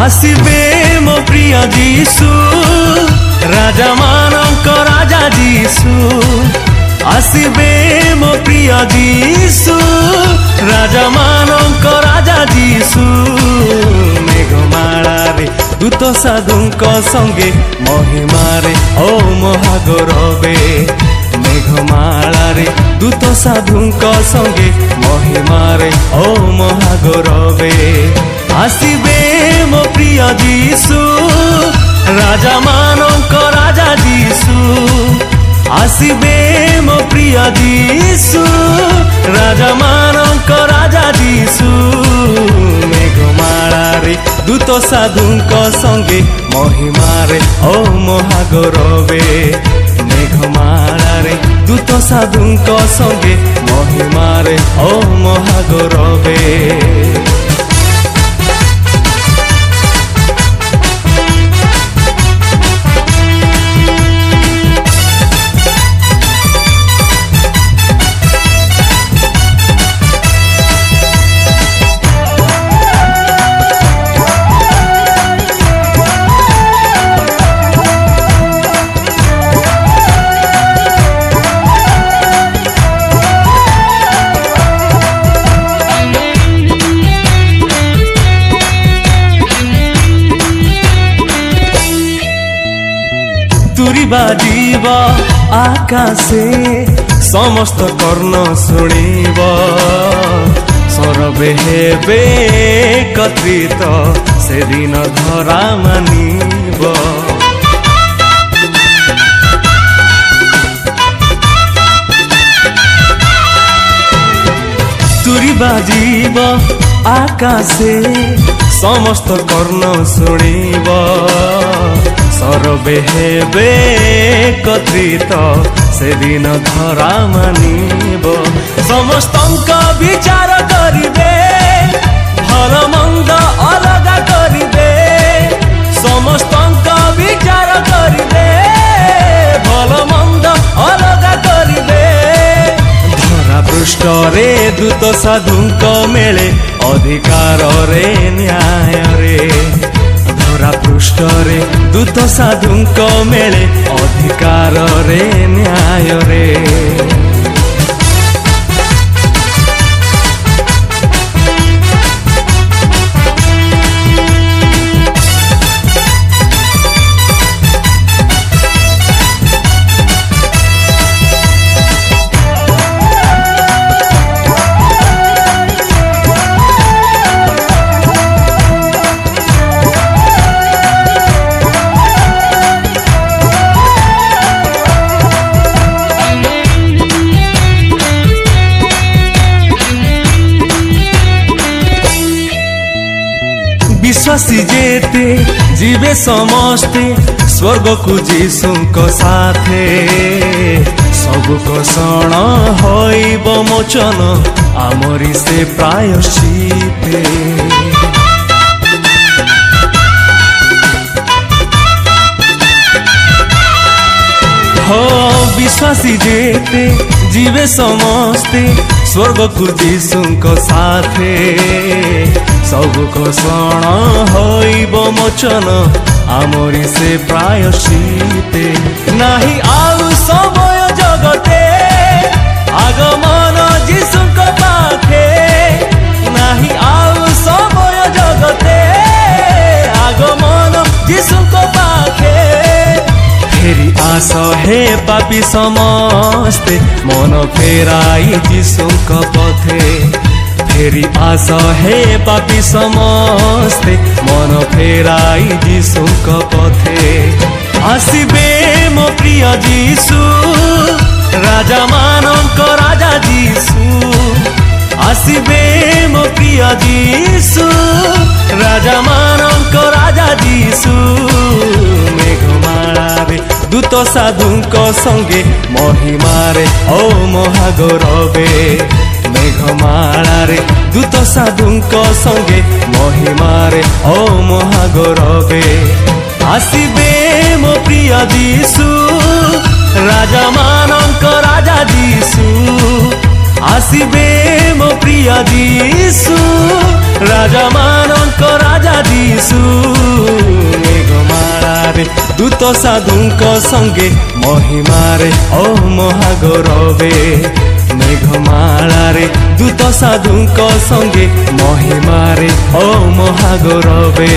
आसिबे मो प्रिय जीशु राजा मानक राजा जीशु आसिबे मो प्रिय जीशु राजा मानक राजा जीशु मेघमाला रे दूत साधुंक संगे महिमारे ओ महागौरवे मेघमाला रे दूत साधुंक संगे महिमारे ओ महागौरवे आसिबे मो प्रिय जीशु राजा मानक राजा जीशु आसिबे मो प्रिय जीशु राजा मानक राजा जीशु मेघमाला रे दूत साधुंक संगे महिमारे ओ महागौरवे मेघमाला रे दूत साधुंक संगे महिमारे ओ महागौरवे तुरी बाजीब आकाशे समस्त कर्ण शुणिब सरबे हेबे एकत्रित से दिन धरा मानिब तुरी बाजीब आकाशे समस्त कर्ण शुणिब सरबे हेबे एकत्रित से दिन धरा मानिब समस्तंक विचार करिबे भल मंद अलगा करिबे समस्तंक विचार करिबे भल मंद अलगा करिबे धरा पृष्ठ रे दूत साधुंक मेले अधिकार रे न्याय रे धरा पृष्ठ रे दूत साधुंक मेले अधिकार रे न्याय रे विश्वासी जेते जीवे समस्ते स्वर्ग को जीशुंक साथे सबु कोषण होइब मोचन आमरी से प्रायश्चिते हो विश्वासी जेते जीवे समस्ते स्वर्ग को जीशुंक साथे सबु कोषण होइब मोचन आमरी से प्रायश्चिते नाही आउ समय जगते आगमन जीशुंक पाखे नाही आउ समय जगते आगमन जीशुंक पाखे फेरी आस हे पापी समस्ते मन फेराई जीशुंक पथे फेरी आस हे पापी समस्ते मन फेराई जीशुंक पथे आसिबे मो प्रिय जीशु राजा मानक राजा जीशु आसिबे मो प्रिय जीशु राजा मानक राजा जीशु मेघमाला रे दूत साधुंक संगे महिमारे ओ महागौरवे मेघमाला रे दूत साधुंक संगे महिमारे ओ महागौरवे आसिबे मो प्रिय जीशु राजा मानक राजा जीशु आसिबे मो प्रिय जीशु राजा मानक राजा जीशु ଯିଶୁ ମେଘମାଳାରେ ଦୂତ ସାଧୁଙ୍କ ସଙ୍ଗେ ମହିମାରେ ଓ ମହାଗୌରବେ ମେଘମାଳାରେ ଦୂତ ସାଧୁଙ୍କ ସଙ୍ଗେ ମହିମାରେ ଓ ମହାଗୌରବେ।